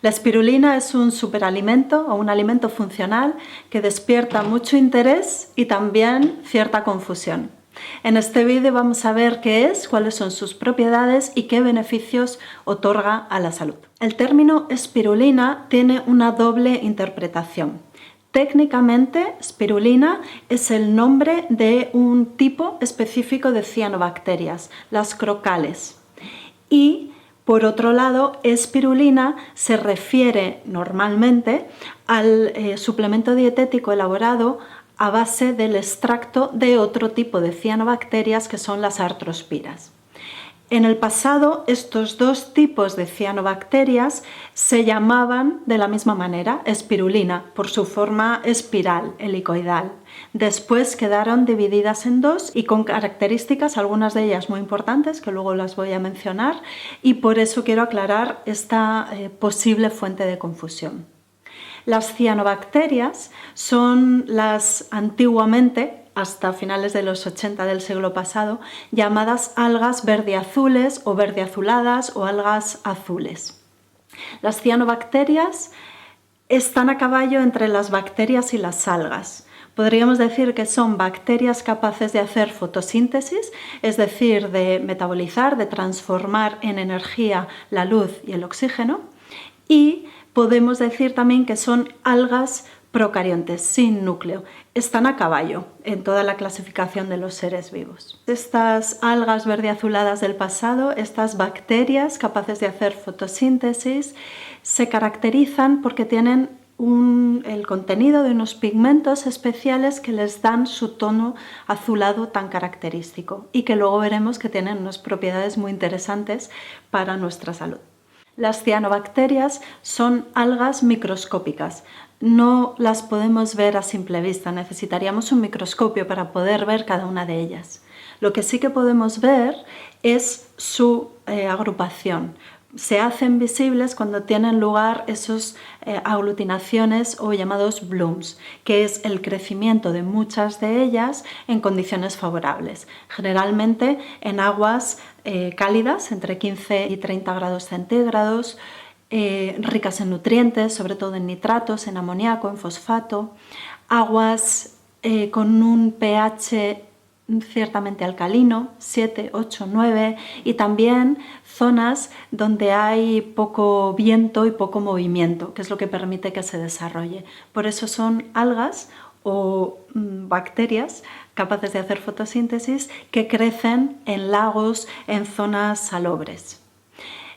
La espirulina es un superalimento o un alimento funcional que despierta mucho interés y también cierta confusión. En este vídeo vamos a ver qué es, cuáles son sus propiedades y qué beneficios otorga a la salud. El término espirulina tiene una doble interpretación. Técnicamente, spirulina es el nombre de un tipo específico de cianobacterias, las crocales. Y por otro lado, espirulina se refiere normalmente al suplemento dietético elaborado a base del extracto de otro tipo de cianobacterias que son las artrospiras. En el pasado, estos dos tipos de cianobacterias se llamaban de la misma manera, espirulina, por su forma espiral, helicoidal. Después quedaron divididas en dos y con características, algunas de ellas muy importantes, que luego las voy a mencionar, y por eso quiero aclarar esta posible fuente de confusión. Las cianobacterias son las antiguamente, hasta finales de los 80 del siglo pasado, llamadas algas verdiazules o verdiazuladas o algas azules. Las cianobacterias están a caballo entre las bacterias y las algas. Podríamos decir que son bacterias capaces de hacer fotosíntesis, es decir, de metabolizar, de transformar en energía la luz y el oxígeno, y podemos decir también que son algas procariontes, sin núcleo. Están a caballo en toda la clasificación de los seres vivos. Estas algas verdeazuladas del pasado, estas bacterias capaces de hacer fotosíntesis, se caracterizan porque tienen el contenido de unos pigmentos especiales que les dan su tono azulado tan característico y que luego veremos que tienen unas propiedades muy interesantes para nuestra salud. Las cianobacterias son algas microscópicas. No las podemos ver a simple vista, necesitaríamos un microscopio para poder ver cada una de ellas. Lo que sí que podemos ver es su agrupación. Se hacen visibles cuando tienen lugar esas aglutinaciones o llamados blooms, que es el crecimiento de muchas de ellas en condiciones favorables, generalmente en aguas cálidas, entre 15 y 30 grados centígrados, ricas en nutrientes, sobre todo en nitratos, en amoníaco, en fosfato, aguas con un pH ciertamente alcalino, 7, 8, 9, y también zonas donde hay poco viento y poco movimiento, que es lo que permite que se desarrolle. Por eso son algas o bacterias capaces de hacer fotosíntesis que crecen en lagos, en zonas salobres.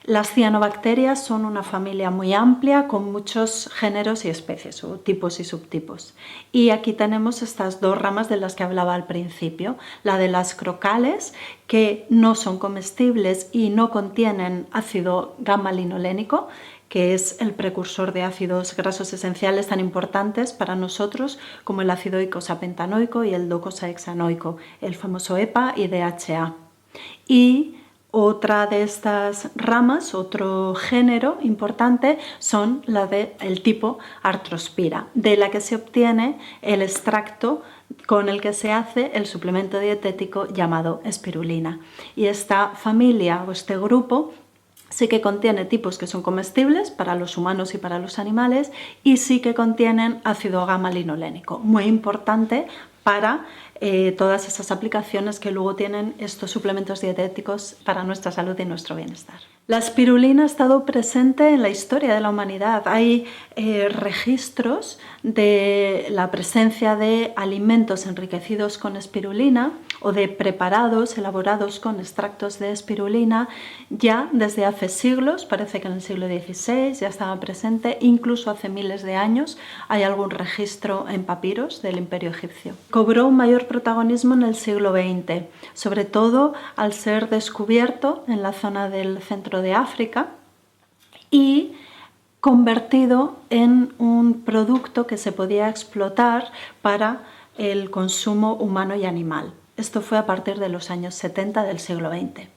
Las cianobacterias son una familia muy amplia con muchos géneros y especies, o tipos y subtipos. Y aquí tenemos estas dos ramas de las que hablaba al principio, la de las crocales, que no son comestibles y no contienen ácido gamma-linolénico, que es el precursor de ácidos grasos esenciales tan importantes para nosotros como el ácido eicosapentanoico y el docosahexanoico, el famoso EPA y DHA. Y otra de estas ramas, otro género importante, son la del tipo Arthrospira, de la que se obtiene el extracto con el que se hace el suplemento dietético llamado espirulina. Y esta familia o este grupo sí que contiene tipos que son comestibles para los humanos y para los animales y sí que contienen ácido gamma-linolénico, muy importante para todas esas aplicaciones que luego tienen estos suplementos dietéticos para nuestra salud y nuestro bienestar. La espirulina ha estado presente en la historia de la humanidad. Hay registros de la presencia de alimentos enriquecidos con espirulina o de preparados elaborados con extractos de espirulina ya desde hace siglos, parece que en el siglo XVI ya estaba presente, incluso hace miles de años hay algún registro en papiros del Imperio egipcio. Cobró un mayor protagonismo en el siglo XX, sobre todo al ser descubierto en la zona del centro de África y convertido en un producto que se podía explotar para el consumo humano y animal. Esto fue a partir de los años 70 del siglo XX.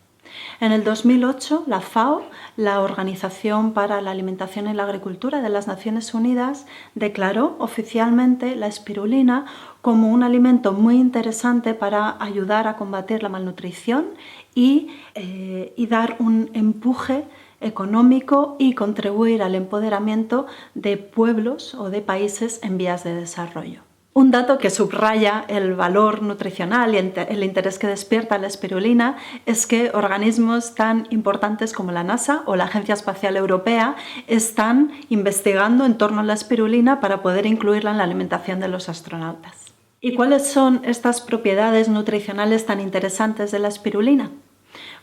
En el 2008, la FAO, la Organización para la Alimentación y la Agricultura de las Naciones Unidas, declaró oficialmente la espirulina como un alimento muy interesante para ayudar a combatir la malnutrición y dar un empuje económico y contribuir al empoderamiento de pueblos o de países en vías de desarrollo. Un dato que subraya el valor nutricional y el interés que despierta la espirulina es que organismos tan importantes como la NASA o la Agencia Espacial Europea están investigando en torno a la espirulina para poder incluirla en la alimentación de los astronautas. ¿Y cuáles son estas propiedades nutricionales tan interesantes de la espirulina?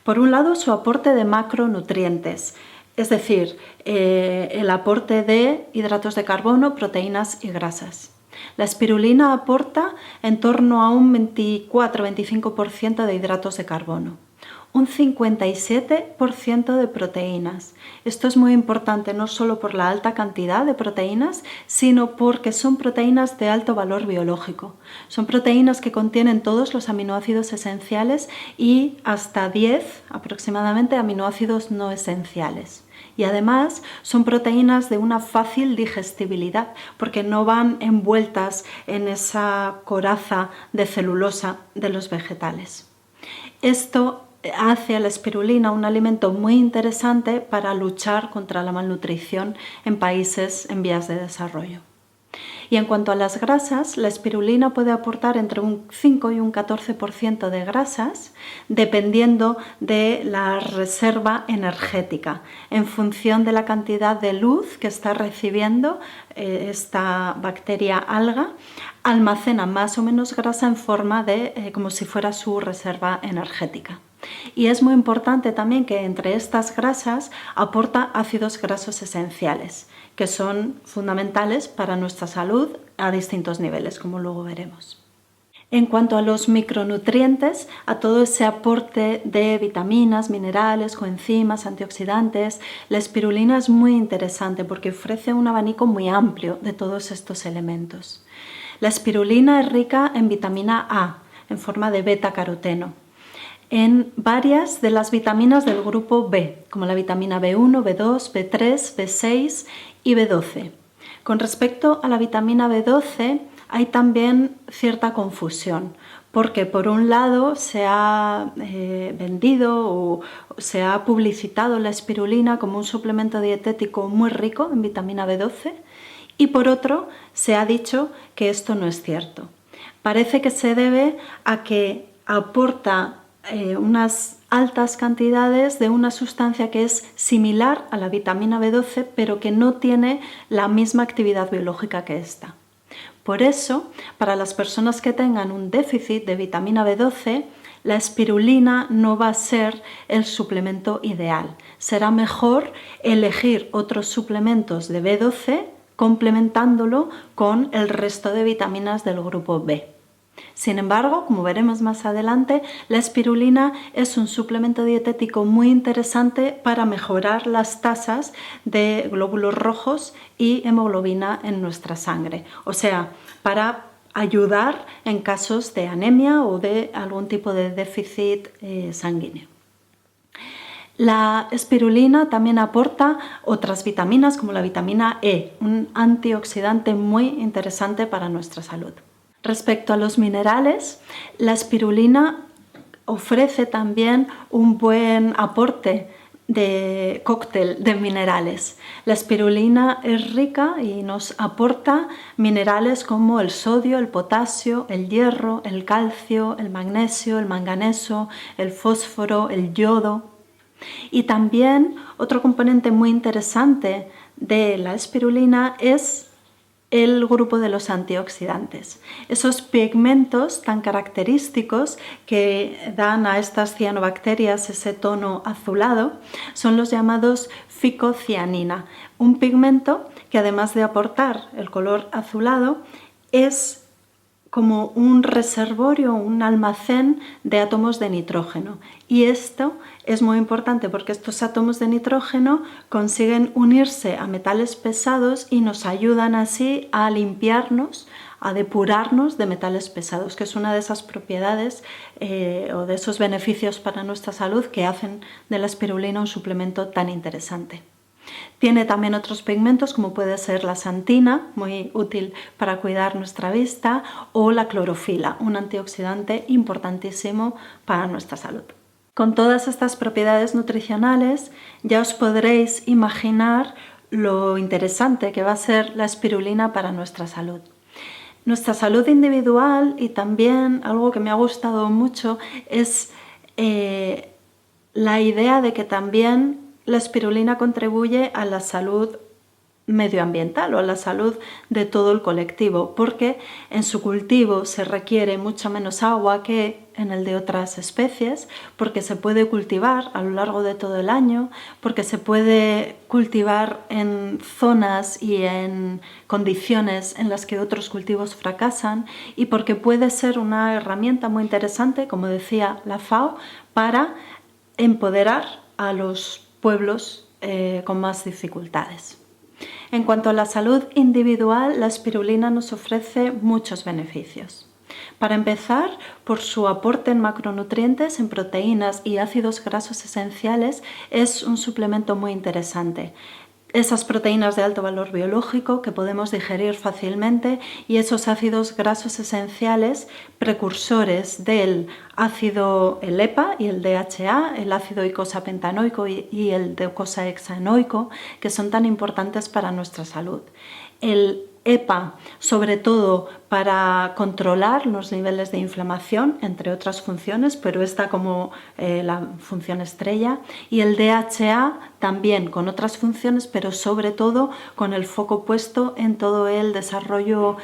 Por un lado, su aporte de macronutrientes, es decir, el aporte de hidratos de carbono, proteínas y grasas. La espirulina aporta en torno a un 24-25% de hidratos de carbono, un 57% de proteínas. Esto es muy importante no solo por la alta cantidad de proteínas, sino porque son proteínas de alto valor biológico. Son proteínas que contienen todos los aminoácidos esenciales y hasta 10 aproximadamente aminoácidos no esenciales. Y además son proteínas de una fácil digestibilidad porque no van envueltas en esa coraza de celulosa de los vegetales. Esto hace a la espirulina un alimento muy interesante para luchar contra la malnutrición en países en vías de desarrollo. Y en cuanto a las grasas, la espirulina puede aportar entre un 5 y un 14% de grasas, dependiendo de la reserva energética, en función de la cantidad de luz que está recibiendo esta bacteria alga. Almacena más o menos grasa en forma de como si fuera su reserva energética. Y es muy importante también que entre estas grasas aporta ácidos grasos esenciales, que son fundamentales para nuestra salud a distintos niveles, como luego veremos. En cuanto a los micronutrientes, a todo ese aporte de vitaminas, minerales, coenzimas, antioxidantes, la espirulina es muy interesante porque ofrece un abanico muy amplio de todos estos elementos. La espirulina es rica en vitamina A, en forma de beta-caroteno, en varias de las vitaminas del grupo B, como la vitamina B1, B2, B3, B6 y B12. Con respecto a la vitamina B12 hay también cierta confusión, porque por un lado se ha vendido o se ha publicitado la espirulina como un suplemento dietético muy rico en vitamina B12 y por otro se ha dicho que esto no es cierto. Parece que se debe a que aporta unas altas cantidades de una sustancia que es similar a la vitamina B12 pero que no tiene la misma actividad biológica que esta. Por eso, para las personas que tengan un déficit de vitamina B12, la espirulina no va a ser el suplemento ideal. Será mejor elegir otros suplementos de B12 complementándolo con el resto de vitaminas del grupo B. Sin embargo, como veremos más adelante, la espirulina es un suplemento dietético muy interesante para mejorar las tasas de glóbulos rojos y hemoglobina en nuestra sangre, o sea, para ayudar en casos de anemia o de algún tipo de déficit sanguíneo. La espirulina también aporta otras vitaminas como la vitamina E, un antioxidante muy interesante para nuestra salud. Respecto a los minerales, la espirulina ofrece también un buen aporte de cóctel de minerales. La espirulina es rica y nos aporta minerales como el sodio, el potasio, el hierro, el calcio, el magnesio, el manganeso, el fósforo, el yodo. Y también otro componente muy interesante de la espirulina es el grupo de los antioxidantes, esos pigmentos tan característicos que dan a estas cianobacterias ese tono azulado, son los llamados ficocianina, un pigmento que además de aportar el color azulado es como un reservorio, un almacén de átomos de nitrógeno. Y esto es muy importante porque estos átomos de nitrógeno consiguen unirse a metales pesados y nos ayudan así a limpiarnos, a depurarnos de metales pesados, que es una de esas propiedades o de esos beneficios para nuestra salud que hacen de la espirulina un suplemento tan interesante. Tiene también otros pigmentos como puede ser la santina, muy útil para cuidar nuestra vista, o la clorofila, un antioxidante importantísimo para nuestra salud. Con todas estas propiedades nutricionales ya os podréis imaginar lo interesante que va a ser la espirulina para nuestra salud. Nuestra salud individual, y también algo que me ha gustado mucho es la idea de que también la espirulina contribuye a la salud medioambiental o a la salud de todo el colectivo, porque en su cultivo se requiere mucha menos agua que en el de otras especies, porque se puede cultivar a lo largo de todo el año, porque se puede cultivar en zonas y en condiciones en las que otros cultivos fracasan, y porque puede ser una herramienta muy interesante, como decía la FAO, para empoderar a los pueblos con más dificultades. En cuanto a la salud individual, la espirulina nos ofrece muchos beneficios. Para empezar, por su aporte en macronutrientes, en proteínas y ácidos grasos esenciales, es un suplemento muy interesante. Esas proteínas de alto valor biológico que podemos digerir fácilmente y esos ácidos grasos esenciales precursores del ácido EPA y el DHA, el ácido eicosapentanoico y el docosahexaenoico, que son tan importantes para nuestra salud. El EPA, sobre todo para controlar los niveles de inflamación, entre otras funciones, pero esta como la función estrella, y el DHA también con otras funciones, pero sobre todo con el foco puesto en todo el desarrollo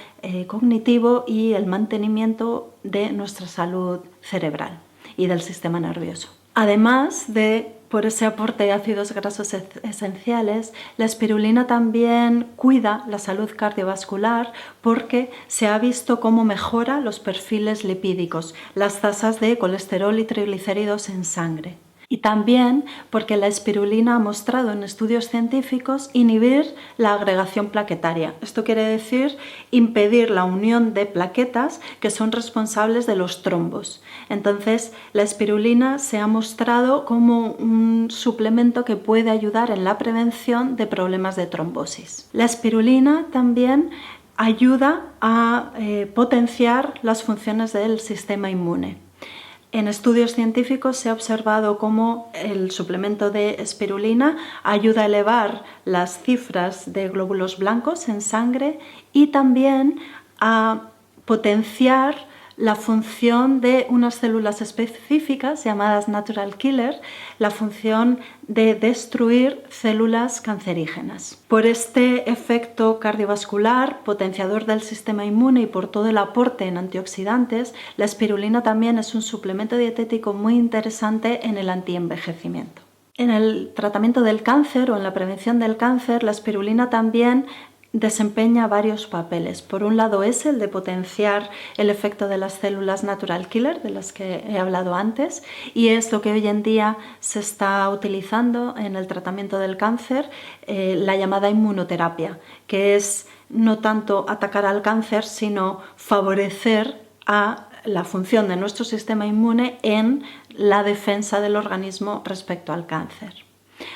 cognitivo y el mantenimiento de nuestra salud cerebral y del sistema nervioso. Además de por ese aporte de ácidos grasos esenciales, la espirulina también cuida la salud cardiovascular porque se ha visto cómo mejora los perfiles lipídicos, las tasas de colesterol y triglicéridos en sangre. Y también porque la espirulina ha mostrado en estudios científicos inhibir la agregación plaquetaria. Esto quiere decir impedir la unión de plaquetas que son responsables de los trombos. Entonces, la espirulina se ha mostrado como un suplemento que puede ayudar en la prevención de problemas de trombosis. La espirulina también ayuda a potenciar las funciones del sistema inmune. En estudios científicos se ha observado cómo el suplemento de espirulina ayuda a elevar las cifras de glóbulos blancos en sangre y también a potenciar la función de unas células específicas llamadas natural killer, la función de destruir células cancerígenas. Por este efecto cardiovascular, potenciador del sistema inmune y por todo el aporte en antioxidantes, la espirulina también es un suplemento dietético muy interesante en el antienvejecimiento. En el tratamiento del cáncer o en la prevención del cáncer, la espirulina también desempeña varios papeles. Por un lado es el de potenciar el efecto de las células natural killer, de las que he hablado antes, y es lo que hoy en día se está utilizando en el tratamiento del cáncer, la llamada inmunoterapia, que es no tanto atacar al cáncer, sino favorecer a la función de nuestro sistema inmune en la defensa del organismo respecto al cáncer.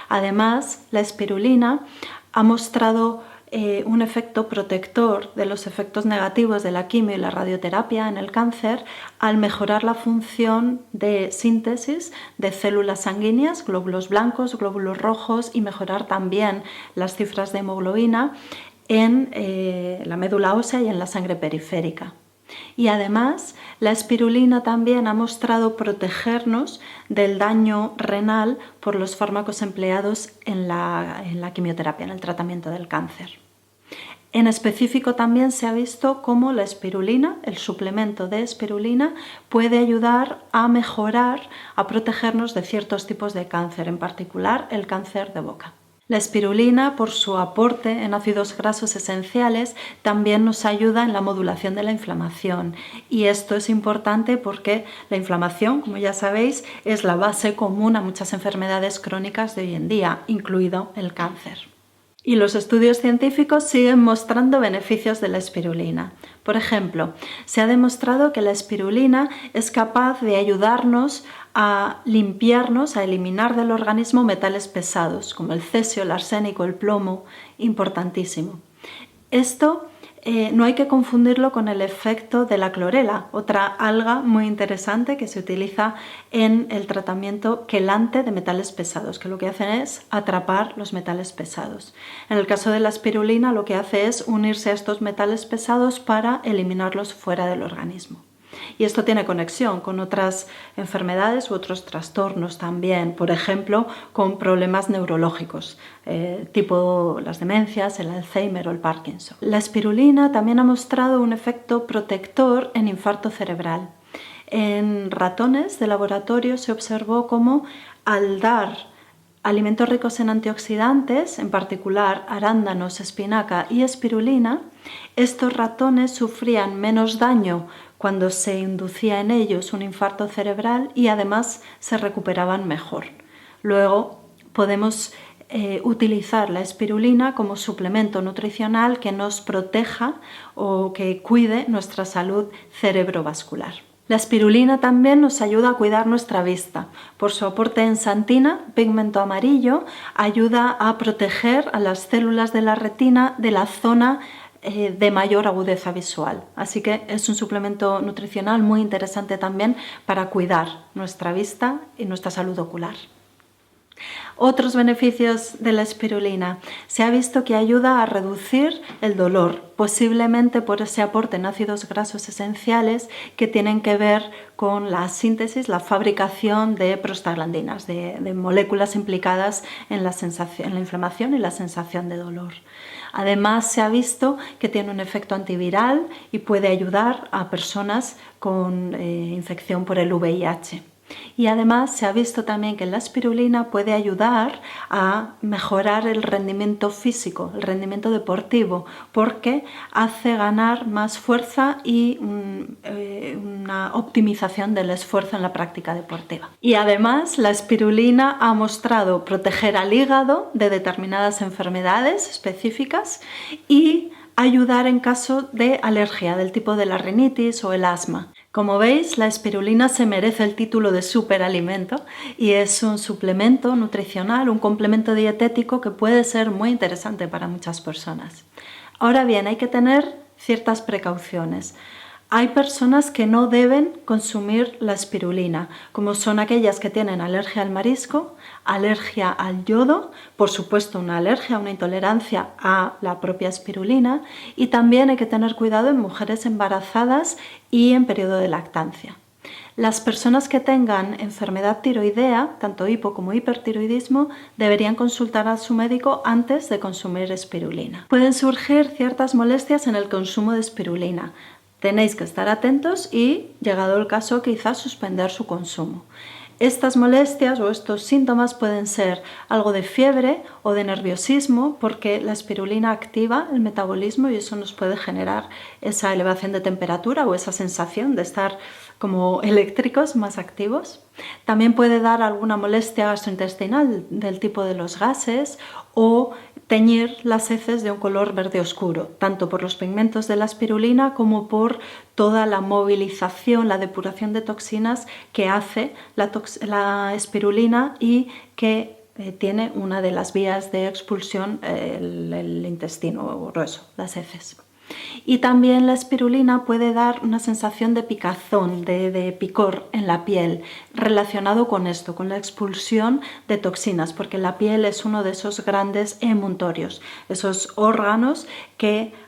Además, la espirulina ha mostrado un efecto protector de los efectos negativos de la quimio y la radioterapia en el cáncer al mejorar la función de síntesis de células sanguíneas, glóbulos blancos, glóbulos rojos, y mejorar también las cifras de hemoglobina en la médula ósea y en la sangre periférica. Y además, la espirulina también ha mostrado protegernos del daño renal por los fármacos empleados en la quimioterapia, en el tratamiento del cáncer. En específico también se ha visto cómo la espirulina, el suplemento de espirulina, puede ayudar a mejorar, a protegernos de ciertos tipos de cáncer, en particular el cáncer de boca. La espirulina, por su aporte en ácidos grasos esenciales, también nos ayuda en la modulación de la inflamación. Y esto es importante porque la inflamación, como ya sabéis, es la base común a muchas enfermedades crónicas de hoy en día, incluido el cáncer. Y los estudios científicos siguen mostrando beneficios de la espirulina. Por ejemplo, se ha demostrado que la espirulina es capaz de ayudarnos a limpiarnos, a eliminar del organismo metales pesados, como el cesio, el arsénico, el plomo, importantísimo. Esto no hay que confundirlo con el efecto de la clorela, otra alga muy interesante que se utiliza en el tratamiento quelante de metales pesados, que lo que hacen es atrapar los metales pesados. En el caso de la espirulina lo que hace es unirse a estos metales pesados para eliminarlos fuera del organismo. Y esto tiene conexión con otras enfermedades u otros trastornos también, por ejemplo, con problemas neurológicos, tipo las demencias, el Alzheimer o el Parkinson. La espirulina también ha mostrado un efecto protector en infarto cerebral. En ratones de laboratorio se observó cómo al dar alimentos ricos en antioxidantes, en particular arándanos, espinaca y espirulina, estos ratones sufrían menos daño cuando se inducía en ellos un infarto cerebral y además se recuperaban mejor. Luego podemos utilizar la espirulina como suplemento nutricional que nos proteja o que cuide nuestra salud cerebrovascular. La espirulina también nos ayuda a cuidar nuestra vista. Por su aporte en santina, pigmento amarillo, ayuda a proteger a las células de la retina de la zona de mayor agudeza visual. Así que es un suplemento nutricional muy interesante también para cuidar nuestra vista y nuestra salud ocular. Otros beneficios de la espirulina. Se ha visto que ayuda a reducir el dolor, posiblemente por ese aporte en ácidos grasos esenciales que tienen que ver con la síntesis, la fabricación de prostaglandinas, de moléculas implicadas en la inflamación y la sensación de dolor. Además, se ha visto que tiene un efecto antiviral y puede ayudar a personas con infección por el VIH. Y además se ha visto también que la espirulina puede ayudar a mejorar el rendimiento físico, el rendimiento deportivo, porque hace ganar más fuerza y una optimización del esfuerzo en la práctica deportiva. Y además la espirulina ha mostrado proteger al hígado de determinadas enfermedades específicas y ayudar en caso de alergia del tipo de la rinitis o el asma. Como veis, la espirulina se merece el título de superalimento y es un suplemento nutricional, un complemento dietético que puede ser muy interesante para muchas personas. Ahora bien, hay que tener ciertas precauciones. Hay personas que no deben consumir la espirulina, como son aquellas que tienen alergia al marisco, alergia al yodo, por supuesto una alergia, una intolerancia a la propia espirulina, y también hay que tener cuidado en mujeres embarazadas y en periodo de lactancia. Las personas que tengan enfermedad tiroidea, tanto hipo como hipertiroidismo, deberían consultar a su médico antes de consumir espirulina. Pueden surgir ciertas molestias en el consumo de espirulina. Tenéis que estar atentos y, llegado el caso, quizás suspender su consumo. Estas molestias o estos síntomas pueden ser algo de fiebre o de nerviosismo porque la espirulina activa el metabolismo y eso nos puede generar esa elevación de temperatura o esa sensación de estar como eléctricos más activos. También puede dar alguna molestia gastrointestinal del tipo de los gases o teñir las heces de un color verde oscuro, tanto por los pigmentos de la espirulina como por toda la movilización, la depuración de toxinas que hace la espirulina y que tiene una de las vías de expulsión, el intestino grueso, las heces. Y también la espirulina puede dar una sensación de picazón, de picor en la piel, relacionado con esto, con la expulsión de toxinas, porque la piel es uno de esos grandes emuntorios, esos órganos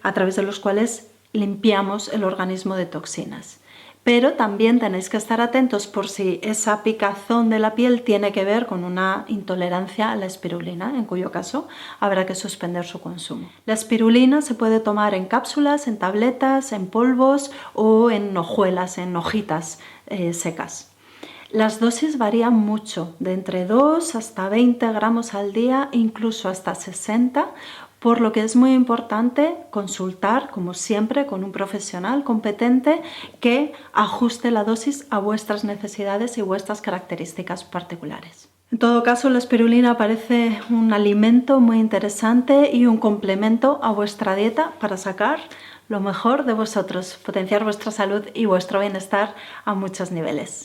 a través de los cuales limpiamos el organismo de toxinas. Pero también tenéis que estar atentos por si esa picazón de la piel tiene que ver con una intolerancia a la espirulina, en cuyo caso habrá que suspender su consumo. La espirulina se puede tomar en cápsulas, en tabletas, en polvos o en hojuelas, en hojitas secas. Las dosis varían mucho, de entre 2 hasta 20 gramos al día, incluso hasta 60, por lo que es muy importante consultar, como siempre, con un profesional competente que ajuste la dosis a vuestras necesidades y vuestras características particulares. En todo caso, la espirulina parece un alimento muy interesante y un complemento a vuestra dieta para sacar lo mejor de vosotros, potenciar vuestra salud y vuestro bienestar a muchos niveles.